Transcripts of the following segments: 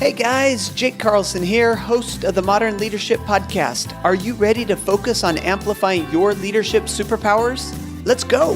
Hey guys, Jake Carlson here, host of the Modern Leadership Podcast. Are you ready to focus on amplifying your leadership superpowers? Let's go!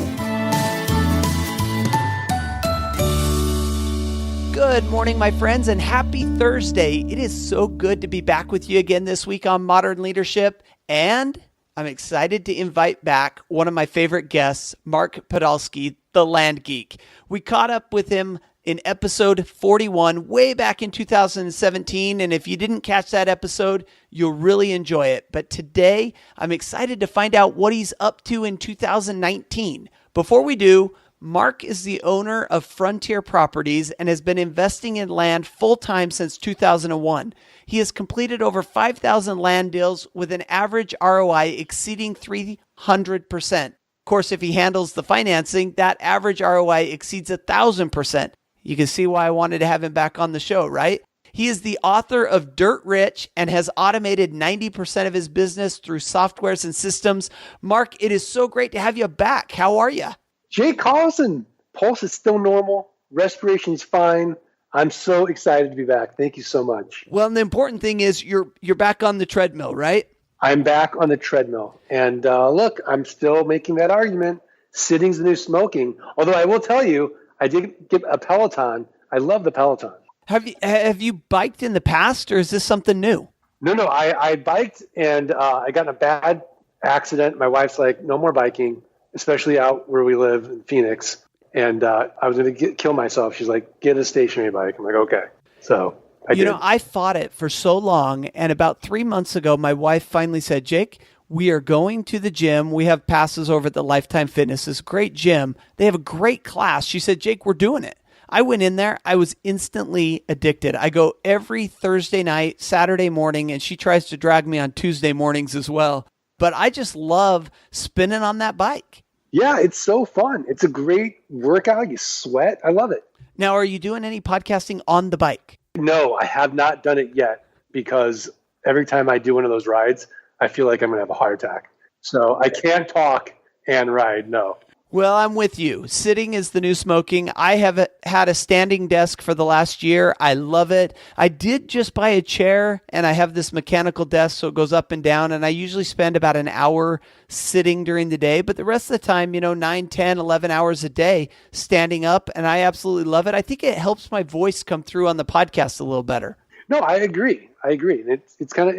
Good morning, my friends, and happy Thursday. It is so good to be back with you again this week on Modern Leadership, and I'm excited to invite back one of my favorite guests, Mark Podolsky, the Land Geek. We caught up with him in episode 41, way back in 2017. And if you didn't catch that episode, you'll really enjoy it. But today, I'm excited to find out what he's up to in 2019. Before we do, Mark is the owner of Frontier Properties and has been investing in land full-time since 2001. He has completed over 5,000 land deals with an average ROI exceeding 300%. Of course, if he handles the financing, that average ROI exceeds 1,000%. You can see why I wanted to have him back on the show, right? He is the author of Dirt Rich and has automated 90% of his business through softwares and systems. Mark, it is so great to have you back. How are you? Jake Carlson, pulse is still normal. Respiration's fine. I'm so excited to be back. Thank you so much. Well, and the important thing is you're back on the treadmill, right? I'm back on the treadmill. And look, I'm still making that argument. Sitting's the new smoking. Although I will tell you, I did get a Peloton. I love the Peloton. Have you biked in the past, or is this something new? No. I biked and I got in a bad accident. My wife's like, no more biking, especially out where we live in Phoenix. And I was going to kill myself. She's like, get a stationary bike. I'm like, okay. So I did. I fought it for so long. And about 3 months ago, my wife finally said, Jake, we are going to the gym. We have passes over at the Lifetime Fitness, this great gym. They have a great class. She said, Jake, we're doing it. I went in there. I was instantly addicted. I go every Thursday night, Saturday morning, and she tries to drag me on Tuesday mornings as well. But I just love spinning on that bike. Yeah, it's so fun. It's a great workout. You sweat. I love it. Now, are you doing any podcasting on the bike? No, I have not done it yet because every time I do one of those rides, I feel like I'm going to have a heart attack. So I can't talk and ride, no. Well, I'm with you. Sitting is the new smoking. I have had a standing desk for the last year. I love it. I did just buy a chair, and I have this mechanical desk, so it goes up and down, and I usually spend about an hour sitting during the day, but the rest of the time, 9, 10, 11 hours a day standing up, and I absolutely love it. I think it helps my voice come through on the podcast a little better. No, I agree. It's kind of,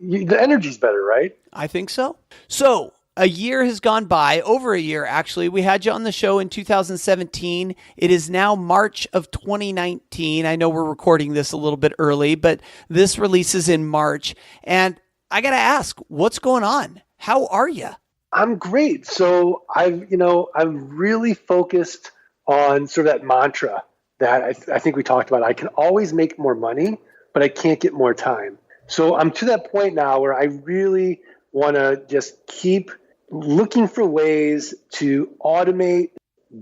the energy's better, right? I think so. So a year has gone by, over a year actually. We had you on the show in 2017. It is now March of 2019. I know we're recording this a little bit early, but this releases in March. And I got to ask, what's going on? How are you? I'm great. So I'm really focused on sort of that mantra that I think we talked about. I can always make more money, but I can't get more time. So I'm to that point now where I really want to just keep looking for ways to automate,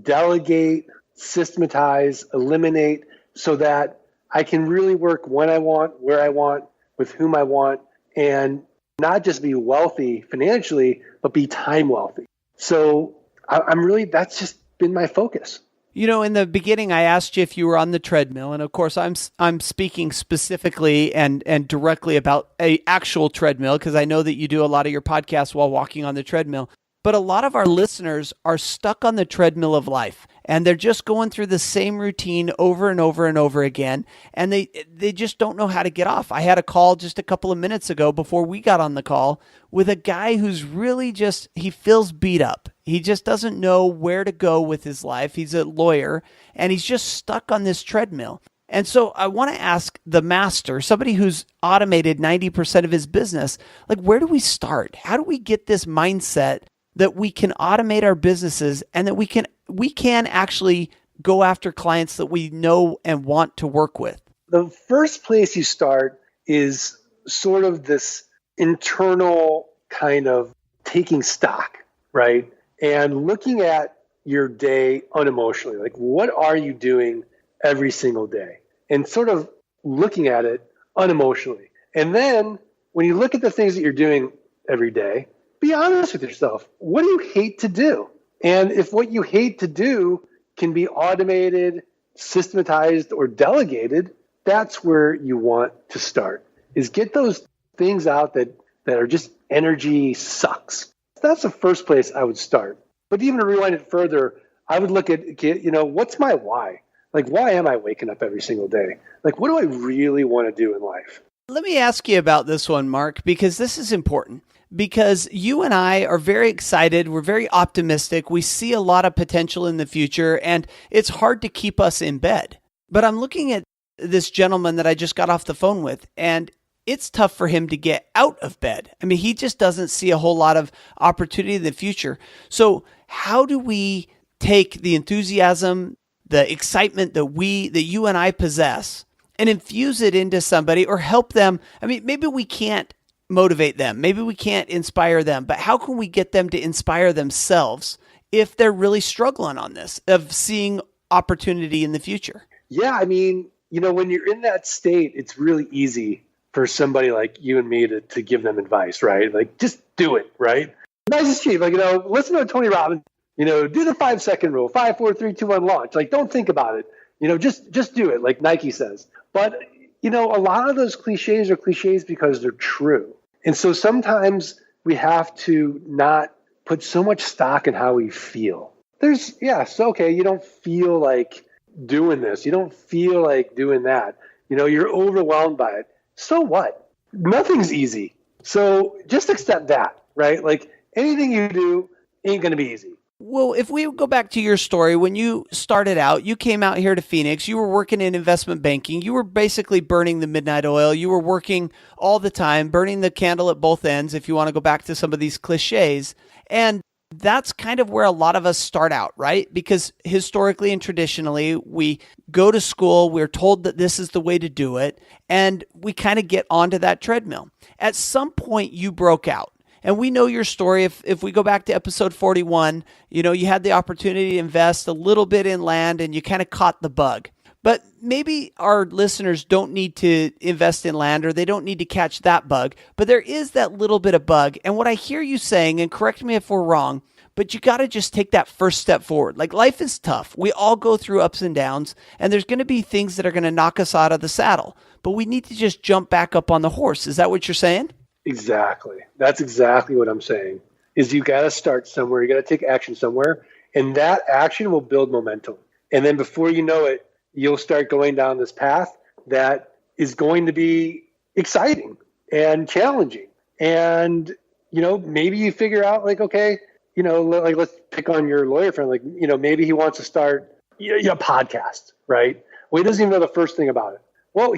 delegate, systematize, eliminate, so that I can really work when I want, where I want, with whom I want, and not just be wealthy financially, but be time wealthy. So that's just been my focus. In the beginning, I asked you if you were on the treadmill, and of course, I'm speaking specifically and directly about an actual treadmill because I know that you do a lot of your podcasts while walking on the treadmill. But a lot of our listeners are stuck on the treadmill of life, and they're just going through the same routine over and over and over again, and they just don't know how to get off. I had a call just a couple of minutes ago before we got on the call with a guy who's really he feels beat up. He just doesn't know where to go with his life. He's a lawyer, and he's just stuck on this treadmill. And so I want to ask the master, somebody who's automated 90% of his business, where do we start? How do we get this mindset that we can automate our businesses and that we can actually go after clients that we know and want to work with? The first place you start is sort of this internal kind of taking stock, right? And looking at your day unemotionally. What are you doing every single day? And sort of looking at it unemotionally. And then when you look at the things that you're doing every day, be honest with yourself. What do you hate to do? And if what you hate to do can be automated, systematized, or delegated, that's where you want to start, is get those things out that are just energy sucks. That's the first place I would start. But even to rewind it further, I would look at, what's my why? Like, why am I waking up every single day? Like, what do I really want to do in life? Let me ask you about this one, Mark, because this is important. Because you and I are very excited. We're very optimistic. We see a lot of potential in the future, and it's hard to keep us in bed. But I'm looking at this gentleman that I just got off the phone with, and it's tough for him to get out of bed. I mean, he just doesn't see a whole lot of opportunity in the future. So how do we take the enthusiasm, the excitement that you and I possess, and infuse it into somebody or help them? I mean, maybe we can't motivate them. Maybe we can't inspire them, but how can we get them to inspire themselves if they're really struggling on this of seeing opportunity in the future? Yeah. I mean, when you're in that state, it's really easy for somebody like you and me to give them advice, right? Like, just do it, right? Nice and cheap. Like, listen to Tony Robbins, do the 5-second rule, 5, 4, 3, 2, 1, launch. Like, don't think about it. Just do it, like Nike says. But, a lot of those cliches are cliches because they're true. And so sometimes we have to not put so much stock in how we feel. You don't feel like doing this. You don't feel like doing that. You're overwhelmed by it. So what? Nothing's easy. So just accept that, right? Like, anything you do ain't going to be easy. Well, if we go back to your story, when you started out, you came out here to Phoenix, you were working in investment banking, you were basically burning the midnight oil, you were working all the time, burning the candle at both ends, if you want to go back to some of these cliches. And that's kind of where a lot of us start out, right? Because historically and traditionally, we go to school, we're told that this is the way to do it, and we kind of get onto that treadmill. At some point, you broke out. And we know your story. If we go back to episode 41, you had the opportunity to invest a little bit in land and you kind of caught the bug. But maybe our listeners don't need to invest in land or they don't need to catch that bug. But there is that little bit of bug. And what I hear you saying, and correct me if we're wrong, but you got to just take that first step forward. Like, life is tough. We all go through ups and downs, and there's going to be things that are going to knock us out of the saddle. But we need to just jump back up on the horse. Is that what you're saying? Exactly. That's exactly what I'm saying, is you got to start somewhere. You got to take action somewhere, and that action will build momentum. And then before you know it, you'll start going down this path that is going to be exciting and challenging. And, maybe you figure out, like, okay, like, let's pick on your lawyer friend. Like, maybe he wants to start a podcast, right? Well, he doesn't even know the first thing about it. Well,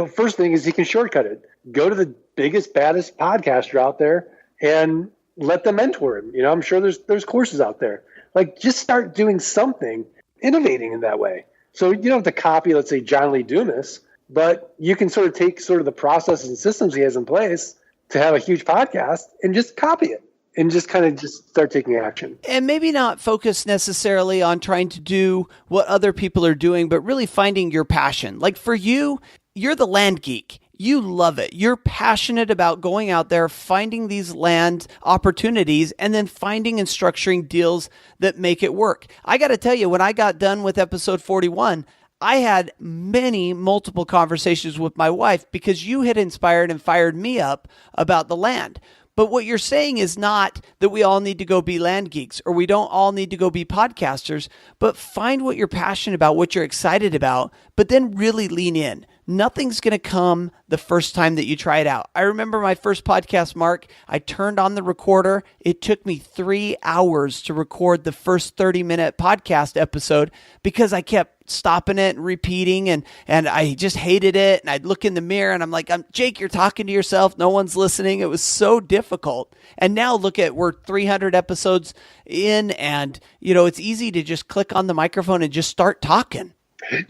first thing is he can shortcut it. Go to the biggest, baddest podcaster out there and let them mentor him. I'm sure there's courses out there. Like, just start doing something, innovating in that way. So you don't have to copy, let's say, John Lee Dumas, but you can sort of take sort of the processes and systems he has in place to have a huge podcast and just copy it and just kind of just start taking action. And maybe not focus necessarily on trying to do what other people are doing, but really finding your passion. Like, for you, you're the land geek. You love it. You're passionate about going out there, finding these land opportunities, and then finding and structuring deals that make it work. I got to tell you, when I got done with episode 41, I had multiple conversations with my wife because you had inspired and fired me up about the land. But what you're saying is not that we all need to go be land geeks or we don't all need to go be podcasters, but find what you're passionate about, what you're excited about, but then really lean in. Nothing's going to come the first time that you try it out. I remember my first podcast, Mark. I turned on the recorder. It took me 3 hours to record the first 30-minute podcast episode because I kept stopping it and repeating, and I just hated it. And I'd look in the mirror and I'm like, Jake, you're talking to yourself. No one's listening. It was so difficult. And now look at, we're 300 episodes in, and it's easy to just click on the microphone and just start talking.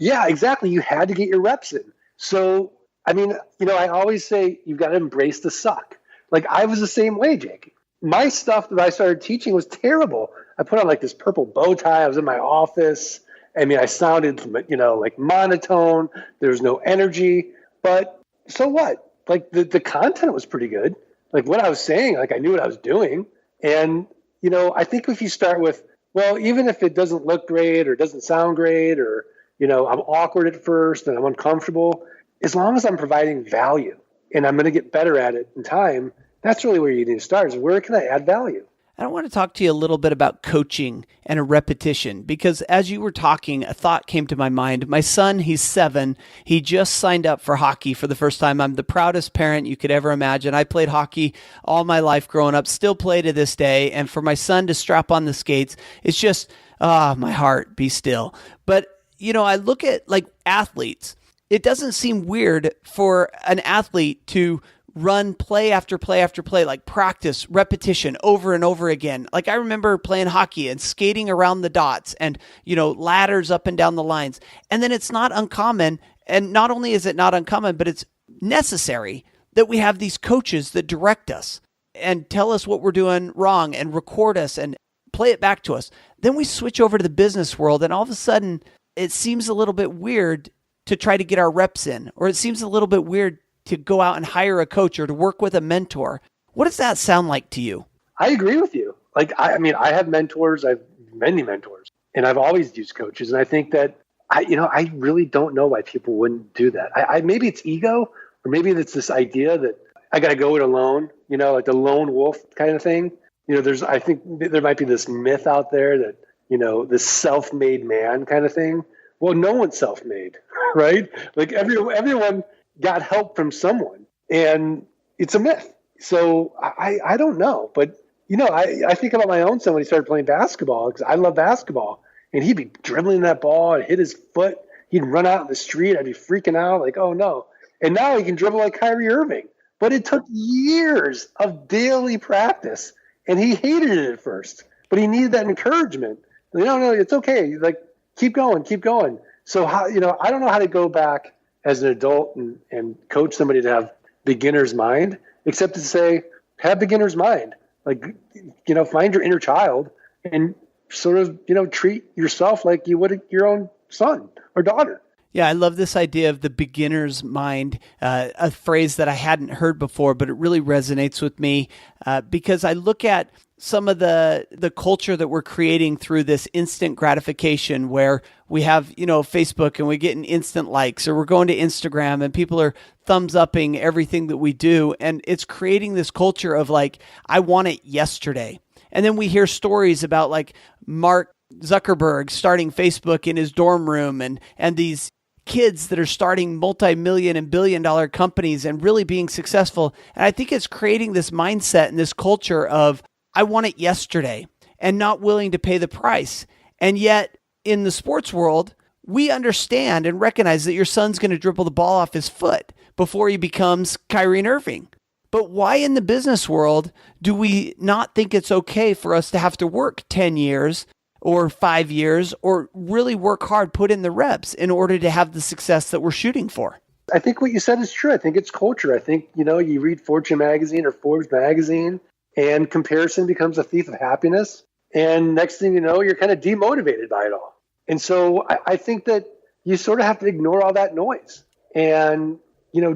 Yeah, exactly. You had to get your reps in. So, I mean, I always say you've got to embrace the suck. Like, I was the same way, Jake. My stuff that I started teaching was terrible. I put on like this purple bow tie. I was in my office. I mean, I sounded, like monotone. There was no energy. But so what? Like, the content was pretty good. Like, what I was saying, like, I knew what I was doing. And, I think if you start with, well, even if it doesn't look great or doesn't sound great or, I'm awkward at first and I'm uncomfortable. As long as I'm providing value and I'm going to get better at it in time, that's really where you need to start, is where can I add value? I want to talk to you a little bit about coaching and a repetition, because as you were talking, a thought came to my mind. My son, he's 7. He just signed up for hockey for the first time. I'm the proudest parent you could ever imagine. I played hockey all my life growing up, still play to this day. And for my son to strap on the skates, it's just, my heart, be still. But, I look at like athletes. It doesn't seem weird for an athlete to run play after play after play, like practice, repetition over and over again. Like I remember playing hockey and skating around the dots and, ladders up and down the lines. And then it's not uncommon. And not only is it not uncommon, but it's necessary that we have these coaches that direct us and tell us what we're doing wrong and record us and play it back to us. Then we switch over to the business world, and all of a sudden it seems a little bit weird to try to get our reps in, or it seems a little bit weird to go out and hire a coach or to work with a mentor. What does that sound like to you? I agree with you. Like, I have mentors. I have many mentors, and I've always used coaches. And I think that I really don't know why people wouldn't do that. Maybe it's ego, or maybe it's this idea that I got to go it alone, like the lone wolf kind of thing. I think there might be this myth out there that, this self-made man kind of thing. Well, no one's self-made, right? Like everyone got help from someone, and it's a myth. So I don't know, but I think about my own son when he started playing basketball, because I love basketball, and he'd be dribbling that ball and hit his foot. He'd run out in the street. I'd be freaking out like, oh no. And now he can dribble like Kyrie Irving, but it took years of daily practice, and he hated it at first, but he needed that encouragement. No, it's okay. Like, keep going. So I don't know how to go back as an adult and coach somebody to have beginner's mind, except to say, have beginner's mind. Like, find your inner child and sort of, treat yourself like you would your own son or daughter. Yeah, I love this idea of the beginner's mind, a phrase that I hadn't heard before, but it really resonates with me because I look at some of the culture that we're creating through this instant gratification, where we have, Facebook and we get an instant likes, or we're going to Instagram and people are thumbs upping everything that we do. And it's creating this culture of like, I want it yesterday. And then we hear stories about like Mark Zuckerberg starting Facebook in his dorm room, and these kids that are starting multi-million and billion-dollar companies and really being successful. And I think it's creating this mindset and this culture of, I want it yesterday, and not willing to pay the price. And yet in the sports world, we understand and recognize that your son's going to dribble the ball off his foot before he becomes Kyrie Irving. But why in the business world do we not think it's okay for us to have to work 10 years or 5 years or really work hard, put in the reps in order to have the success that we're shooting for? I think what you said is true. I think it's culture. I think, you read Fortune magazine or Forbes magazine, and comparison becomes a thief of happiness. And next thing you know, you're kind of demotivated by it all. And so I think that you sort of have to ignore all that noise and,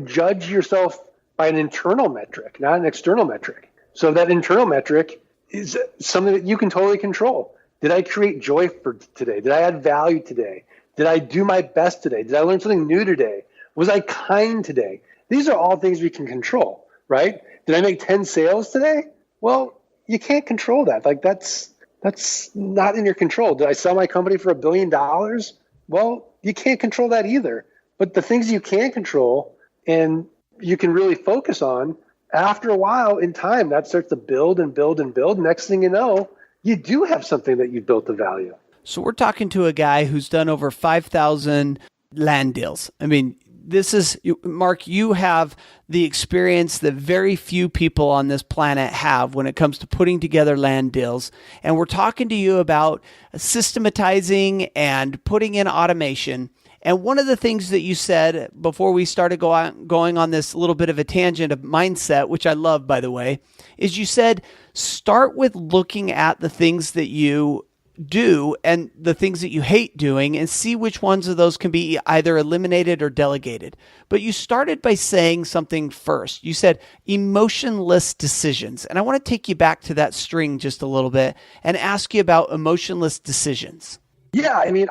judge yourself by an internal metric, not an external metric. So that internal metric is something that you can totally control. Did I create joy for today? Did I add value today? Did I do my best today? Did I learn something new today? Was I kind today? These are all things we can control, right? Did I make 10 sales today? Well, you can't control that. Like that's not in your control. Did I sell my company for $1 billion? Well, you can't control that either. But the things you can control and you can really focus on, after a while in time, that starts to build and build and build. Next thing you know, you do have something that you've built the value. So we're talking to a guy who's done over 5,000 land deals. I mean, this is, Mark, you have the experience that very few people on this planet have when it comes to putting together land deals. And we're talking to you about systematizing and putting in automation. And one of the things that you said before we started going on this little bit of a tangent of mindset, which I love, by the way, is you said, start with looking at the things that you do and the things that you hate doing and see which ones of those can be either eliminated or delegated. But you started by saying something first. You said emotionless decisions. And I want to take you back to that string just a little bit and ask you about emotionless decisions. Yeah. I mean,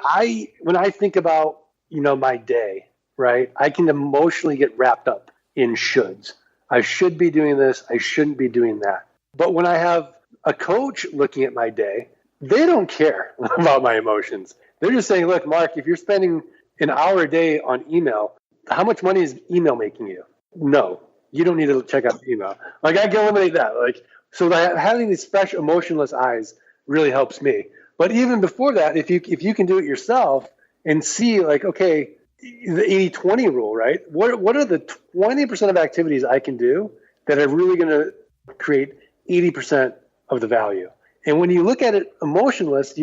when I think about my day, right? I can emotionally get wrapped up in shoulds. I should be doing this. I shouldn't be doing that. But when I have a coach looking at my day, they don't care about my emotions. They're just saying, look, Mark, if you're spending an hour a day on email, how much money is email making you? No, you don't need to check out the email. Like, I can eliminate that. Like, so having these fresh, emotionless eyes really helps me. But even before that, if you can do it yourself and see, like, okay, the 80-20 rule, right? What are the 20% of activities I can do that are really going to create 80% of the value? And when you look at it emotionless,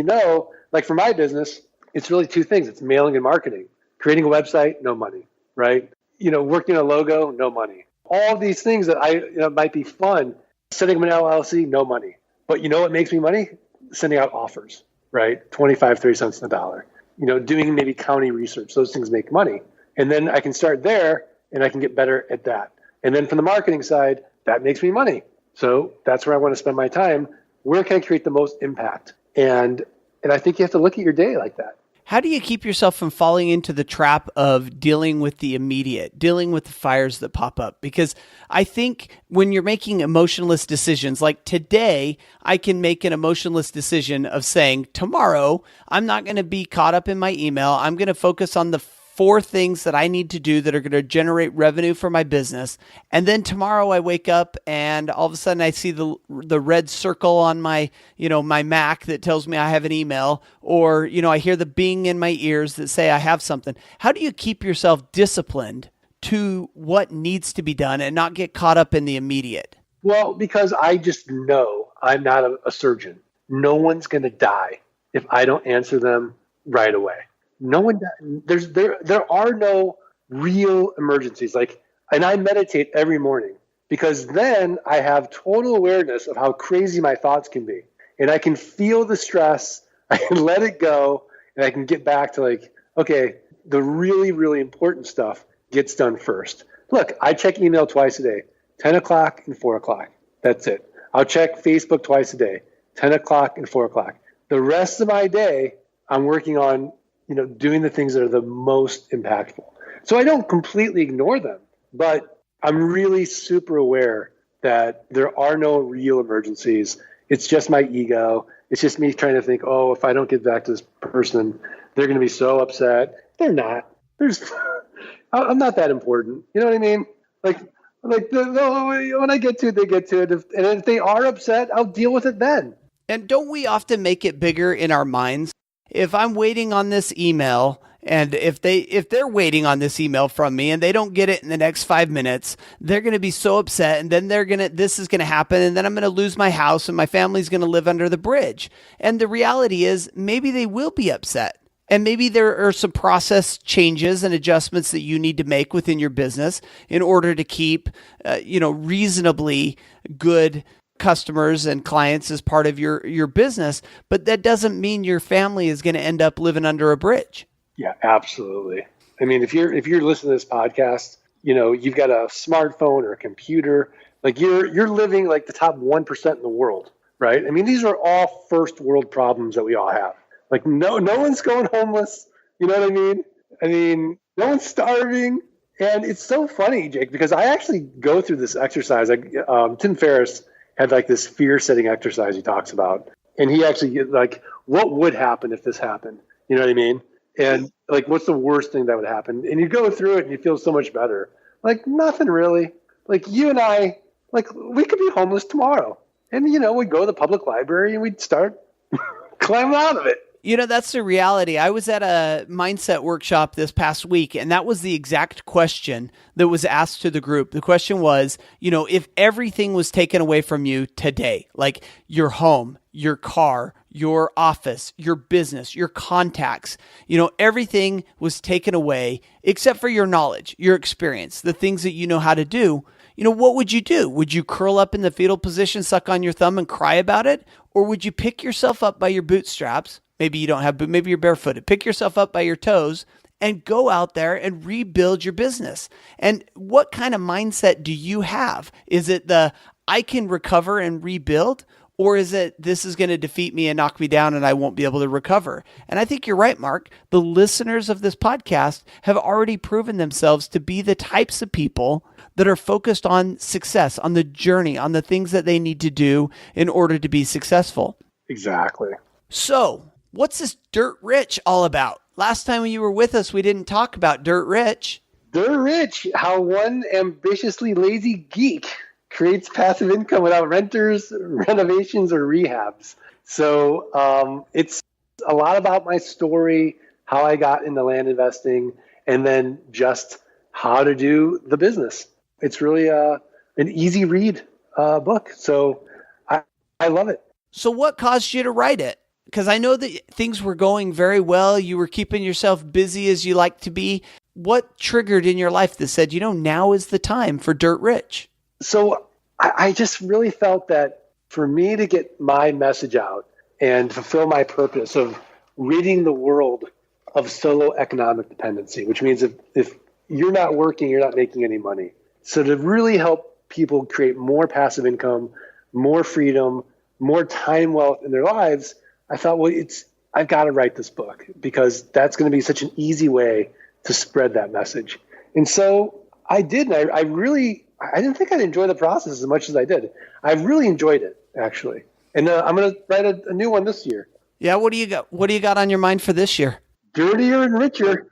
like for my business, it's really two things. It's mailing and marketing. Creating a website, no money, right? Working a logo, no money. All of these things that might be fun. Setting up an LLC, no money. But you know what makes me money? Sending out offers, right? 25, 30 cents on the dollar. Doing maybe county research. Those things make money. And then I can start there and I can get better at that. And then from the marketing side, that makes me money. So that's where I want to spend my time. Where can I create the most impact? And I think you have to look at your day like that. How do you keep yourself from falling into the trap of dealing with the immediate, dealing with the fires that pop up? Because I think when you're making emotionless decisions, like today, I can make an emotionless decision of saying, tomorrow, I'm not going to be caught up in my email. I'm going to focus on the 4 things that I need to do that are going to generate revenue for my business. And then tomorrow I wake up and all of a sudden I see the red circle on my, my Mac that tells me I have an email, or, I hear the bing in my ears that say I have something. How do you keep yourself disciplined to what needs to be done and not get caught up in the immediate? Well, because I just know I'm not a surgeon. No one's going to die if I don't answer them right away. No one. There are no real emergencies. And I meditate every morning because then I have total awareness of how crazy my thoughts can be, and I can feel the stress. I can let it go, and I can get back to okay, the really, really important stuff gets done first. Look, I check email twice a day, 10 o'clock and 4 o'clock. That's it. I'll check Facebook twice a day, 10 o'clock and 4 o'clock. The rest of my day, I'm working on doing the things that are the most impactful. So I don't completely ignore them, but I'm really super aware that there are no real emergencies. It's just my ego. It's just me trying to think, if I don't get back to this person, they're going to be so upset. They're not. I'm not that important. You know what I mean? When I get to it, they get to it. And if they are upset, I'll deal with it then. And don't we often make it bigger in our minds? If I'm waiting on this email, and if they're waiting on this email from me and they don't get it in the next 5 minutes, they're going to be so upset, and then this is going to happen, and then I'm going to lose my house and my family's going to live under the bridge. And the reality is maybe they will be upset. And maybe there are some process changes and adjustments that you need to make within your business in order to keep, reasonably good customers and clients as part of your business, but that doesn't mean your family is going to end up living under a bridge. Yeah, absolutely. I mean, if you're listening to this podcast, you've got a smartphone or a computer, you're living like the top 1% in the world, right? I mean, these are all first world problems that we all have. No one's going homeless. You know what I mean? I mean, no one's starving. And it's so funny, Jake, because I actually go through this exercise. Tim Ferriss had this fear setting exercise he talks about. And he actually what would happen if this happened? You know what I mean? And what's the worst thing that would happen? And you go through it and you feel so much better. Nothing really. You and I, we could be homeless tomorrow. And, we'd go to the public library and we'd start climbing out of it. That's the reality. I was at a mindset workshop this past week, and that was the exact question that was asked to the group. The question was, if everything was taken away from you today, like your home, your car, your office, your business, your contacts, everything was taken away except for your knowledge, your experience, the things that you know how to do. What would you do? Would you curl up in the fetal position, suck on your thumb and cry about it? Or would you pick yourself up by your bootstraps? Maybe you don't have, maybe you're barefooted. Pick yourself up by your toes and go out there and rebuild your business. And what kind of mindset do you have? Is it the I can recover and rebuild? Or is it, this is going to defeat me and knock me down and I won't be able to recover? And I think you're right, Mark. The listeners of this podcast have already proven themselves to be the types of people that are focused on success, on the journey, on the things that they need to do in order to be successful. Exactly. So what's this Dirt Rich all about? Last time when you were with us, we didn't talk about Dirt Rich. Dirt Rich, how one ambitiously lazy geek creates passive income without renters, renovations, or rehabs. So it's a lot about my story, how I got into land investing, and then just how to do the business. It's really an easy read book. So I love it. So what caused you to write it? Because I know that things were going very well. You were keeping yourself busy as you like to be. What triggered in your life that said, now is the time for Dirt Rich? So I just really felt that for me to get my message out and fulfill my purpose of ridding the world of solo economic dependency, which means if you're not working, you're not making any money. So to really help people create more passive income, more freedom, more time wealth in their lives, I thought, I've got to write this book because that's going to be such an easy way to spread that message. And so I did. And I didn't think I'd enjoy the process as much as I did. I really enjoyed it, actually. And I'm going to write a new one this year. Yeah, what do you got? What do you got on your mind for this year? Dirtier and Richer.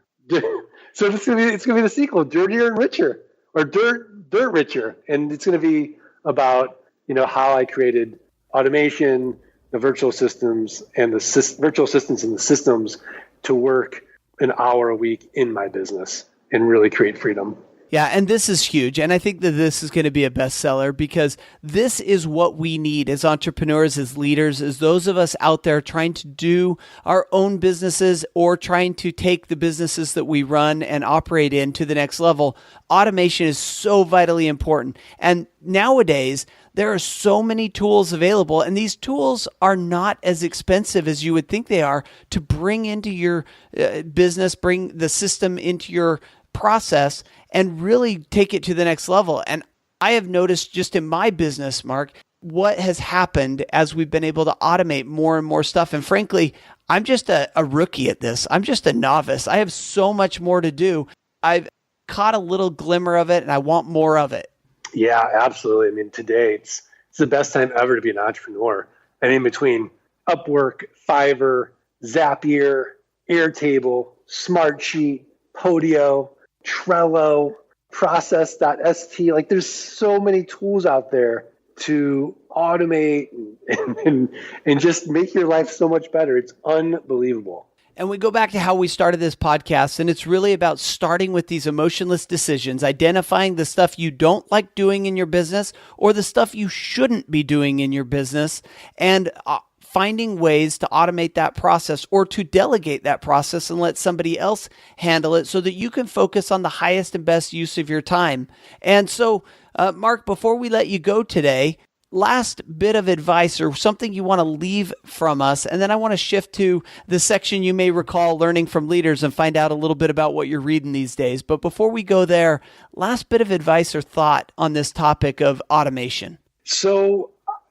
So it's going to be the sequel, Dirtier and Richer, or Dirt Richer. And it's going to be about, how I created automation, the virtual systems, and the virtual assistants and the systems to work an hour a week in my business and really create freedom. Yeah, and this is huge. And I think that this is going to be a bestseller because this is what we need as entrepreneurs, as leaders, as those of us out there trying to do our own businesses or trying to take the businesses that we run and operate in to the next level. Automation is so vitally important. And nowadays, there are so many tools available, and these tools are not as expensive as you would think they are to bring into your business, bring the system into your process and really take it to the next level. And I have noticed just in my business, Mark, what has happened as we've been able to automate more and more stuff. And frankly, I'm just a rookie at this. I'm just a novice. I have so much more to do. I've caught a little glimmer of it and I want more of it. Yeah, absolutely. I mean, today it's the best time ever to be an entrepreneur. And in between Upwork, Fiverr, Zapier, Airtable, Smartsheet, Podio, Trello, Process.st, like there's so many tools out there to automate and just make your life so much better. It's unbelievable. And we go back to how we started this podcast, and it's really about starting with these emotionless decisions, identifying the stuff you don't like doing in your business or the stuff you shouldn't be doing in your business, and finding ways to automate that process or to delegate that process and let somebody else handle it so that you can focus on the highest and best use of your time. And so, Mark, before we let you go today, last bit of advice or something you want to leave from us, and then I want to shift to the section you may recall learning from leaders and find out a little bit about what you're reading these days. But before we go there, last bit of advice or thought on this topic of automation. So,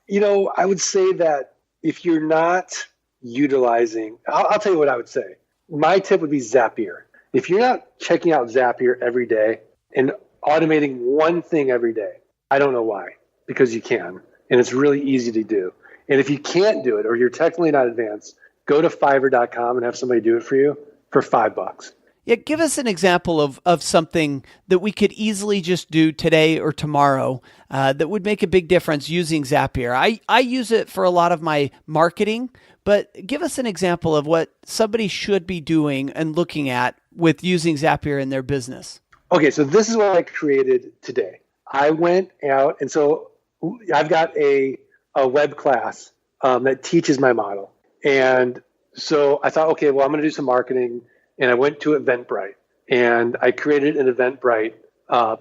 I would say that if you're not utilizing, I'll tell you what I would say. My tip would be Zapier. If you're not checking out Zapier every day and automating one thing every day, I don't know why, because you can, and it's really easy to do. And if you can't do it or you're technically not advanced, go to Fiverr.com and have somebody do it for you for $5. Yeah, give us an example of something that we could easily just do today or tomorrow that would make a big difference using Zapier. I use it for a lot of my marketing, but give us an example of what somebody should be doing and looking at with using Zapier in their business. Okay, so this is what I created today. I went out, and so I've got a web class that teaches my model. And so I thought, okay, well, I'm going to do some marketing. And I went to Eventbrite and I created an Eventbrite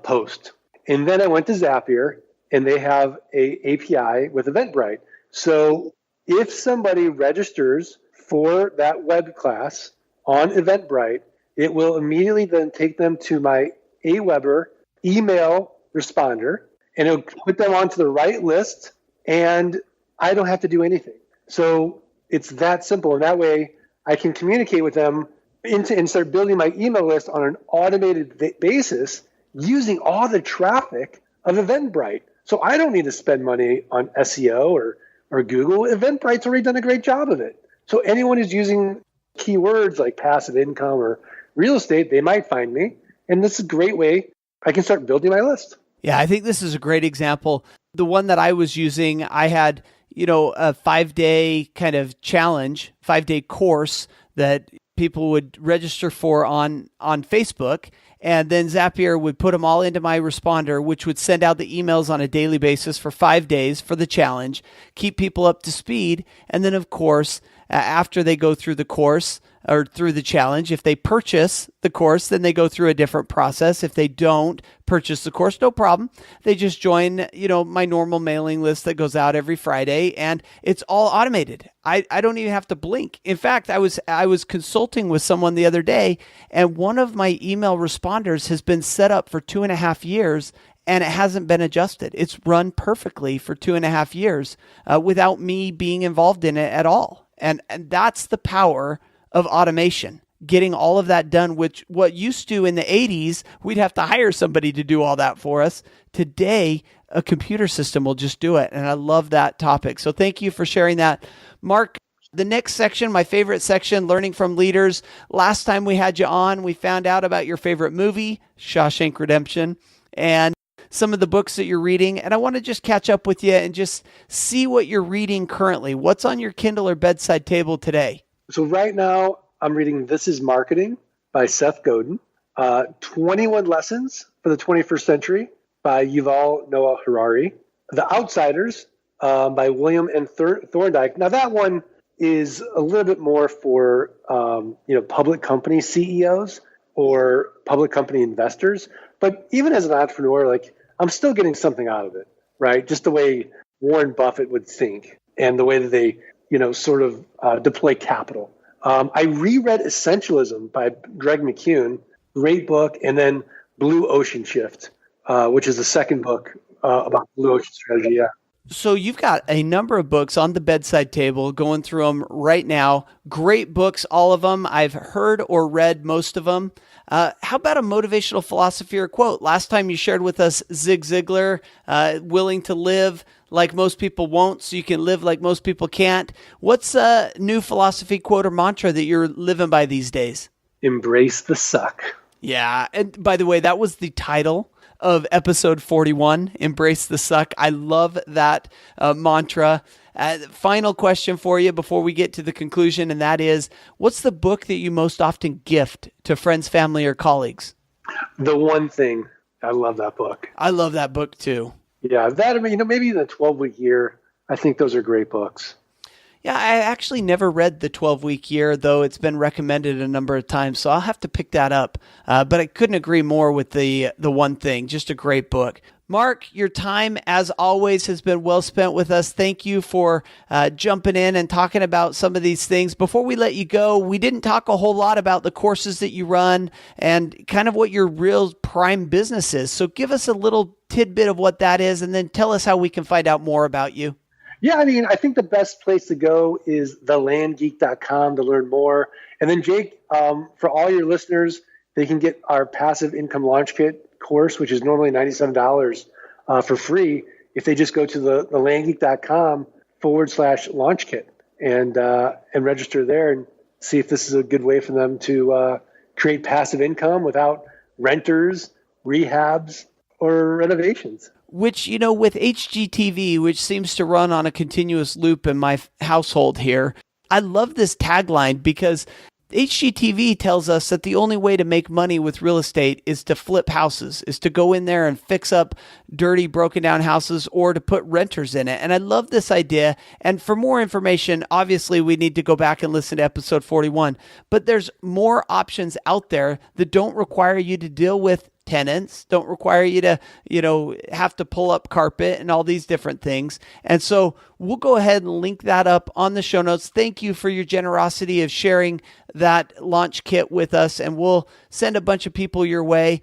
post. And then I went to Zapier and they have a API with Eventbrite. So if somebody registers for that web class on Eventbrite, it will immediately then take them to my Aweber email responder and it'll put them onto the right list. And I don't have to do anything. So it's that simple. And that way I can communicate with them and start building my email list on an automated basis using all the traffic of Eventbrite. So I don't need to spend money on SEO or Google. Eventbrite's already done a great job of it. So anyone who's using keywords like passive income or real estate, they might find me. And this is a great way I can start building my list. Yeah, I think this is a great example. The one that I was using, I had, a 5-day kind of challenge, 5-day course that people would register for on Facebook. And then Zapier would put them all into my responder, which would send out the emails on a daily basis for 5 days for the challenge, keep people up to speed. And then, of course, after they go through the course or through the challenge, if they purchase the course, then they go through a different process. If they don't purchase the course, no problem. They just join, my normal mailing list that goes out every Friday, and it's all automated. I don't even have to blink. In fact, I was consulting with someone the other day, and one of my email responders has been set up for 2.5 years, and it hasn't been adjusted. It's run perfectly for 2.5 years without me being involved in it at all. And that's the power of automation, getting all of that done, which what used to in the 80s, we'd have to hire somebody to do all that for us. Today, a computer system will just do it. And I love that topic. So thank you for sharing that. Mark, the next section, my favorite section, learning from leaders. Last time we had you on, we found out about your favorite movie, Shawshank Redemption, and some of the books that you're reading. And I want to just catch up with you and just see what you're reading currently. What's on your Kindle or bedside table today? So right now I'm reading This Is Marketing by Seth Godin, 21 Lessons for the 21st Century by Yuval Noah Harari, The Outsiders by William N. Thorndike. Now that one is a little bit more for public company CEOs or public company investors. But even as an entrepreneur, I'm still getting something out of it, right? Just the way Warren Buffett would think and the way that they, deploy capital. I reread Essentialism by Greg McKeown, great book, and then Blue Ocean Shift, which is the second book about Blue Ocean strategy. Yeah. So you've got a number of books on the bedside table, going through them right now. Great books, all of them. I've heard or read most of them. How about a motivational philosophy or quote? Last time you shared with us Zig Ziglar, willing to live like most people won't, so you can live like most people can't. What's a new philosophy, quote, or mantra that you're living by these days? Embrace the suck. Yeah. And by the way, that was the title of episode 41, Embrace the Suck. I love that mantra. Final question for you before we get to the conclusion, and that is, what's the book that you most often gift to friends, family, or colleagues? The One Thing. I love that book. I love that book too. Yeah, maybe the 12-week year. I think those are great books. Yeah, I actually never read the 12-week year, though it's been recommended a number of times, so I'll have to pick that up. But I couldn't agree more with the One Thing. Just a great book. Mark, your time, as always, has been well spent with us. Thank you for jumping in and talking about some of these things. Before we let you go, we didn't talk a whole lot about the courses that you run and kind of what your real prime business is. So give us a little tidbit of what that is, and then tell us how we can find out more about you. Yeah, I think the best place to go is thelandgeek.com to learn more. And then, Jake, for all your listeners, they can get our passive income launch kit course, which is normally $97 for free, if they just go to thelandgeek.com/launch kit and register there and see if this is a good way for them to create passive income without renters, rehabs, or renovations. Which, with HGTV, which seems to run on a continuous loop in my household here, I love this tagline because HGTV tells us that the only way to make money with real estate is to flip houses, is to go in there and fix up dirty, broken down houses or to put renters in it. And I love this idea. And for more information, obviously, we need to go back and listen to episode 41. But there's more options out there that don't require you to deal with tenants, don't require you to, have to pull up carpet and all these different things. And so we'll go ahead and link that up on the show notes. Thank you for your generosity of sharing that launch kit with us, and we'll send a bunch of people your way.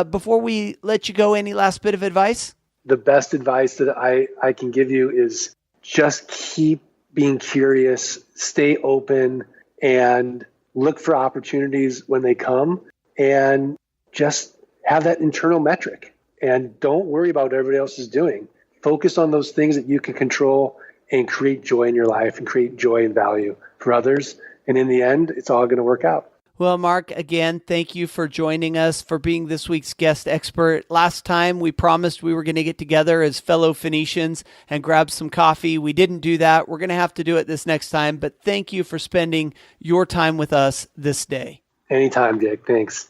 Before we let you go, any last bit of advice? The best advice that I can give you is just keep being curious, stay open, and look for opportunities when they come, and just have that internal metric. And don't worry about what everybody else is doing. Focus on those things that you can control and create joy in your life and create joy and value for others. And in the end, it's all going to work out. Well, Mark, again, thank you for joining us, for being this week's guest expert. Last time, we promised we were going to get together as fellow Phoenicians and grab some coffee. We didn't do that. We're going to have to do it this next time. But thank you for spending your time with us this day. Anytime, Dick. Thanks.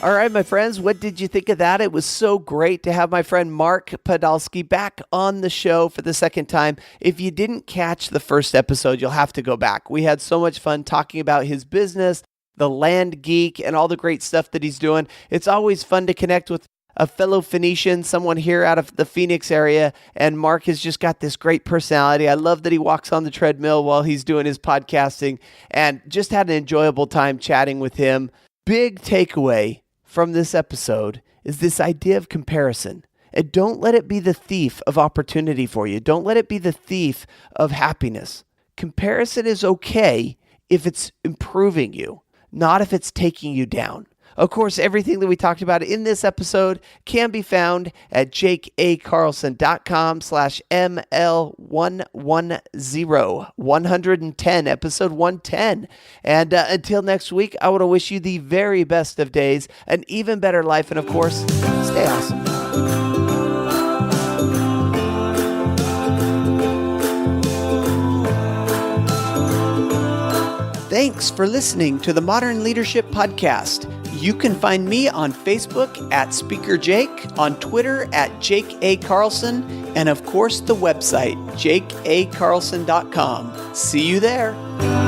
All right, my friends, what did you think of that? It was so great to have my friend Mark Podolsky back on the show for the second time. If you didn't catch the first episode, you'll have to go back. We had so much fun talking about his business, the Land Geek, and all the great stuff that he's doing. It's always fun to connect with a fellow Phoenician, someone here out of the Phoenix area, and Mark has just got this great personality. I love that he walks on the treadmill while he's doing his podcasting, and just had an enjoyable time chatting with him. Big takeaway from this episode is this idea of comparison. And don't let it be the thief of opportunity for you. Don't let it be the thief of happiness. Comparison is okay if it's improving you, not if it's taking you down. Of course, everything that we talked about in this episode can be found at jakeacarlson.com/ML110, 110, episode 110. And until next week, I want to wish you the very best of days, an even better life, and of course, stay awesome. Thanks for listening to the Modern Leadership Podcast. You can find me on Facebook at Speaker Jake, on Twitter at Jake A. Carlson, and of course the website, jakeacarlson.com. See you there.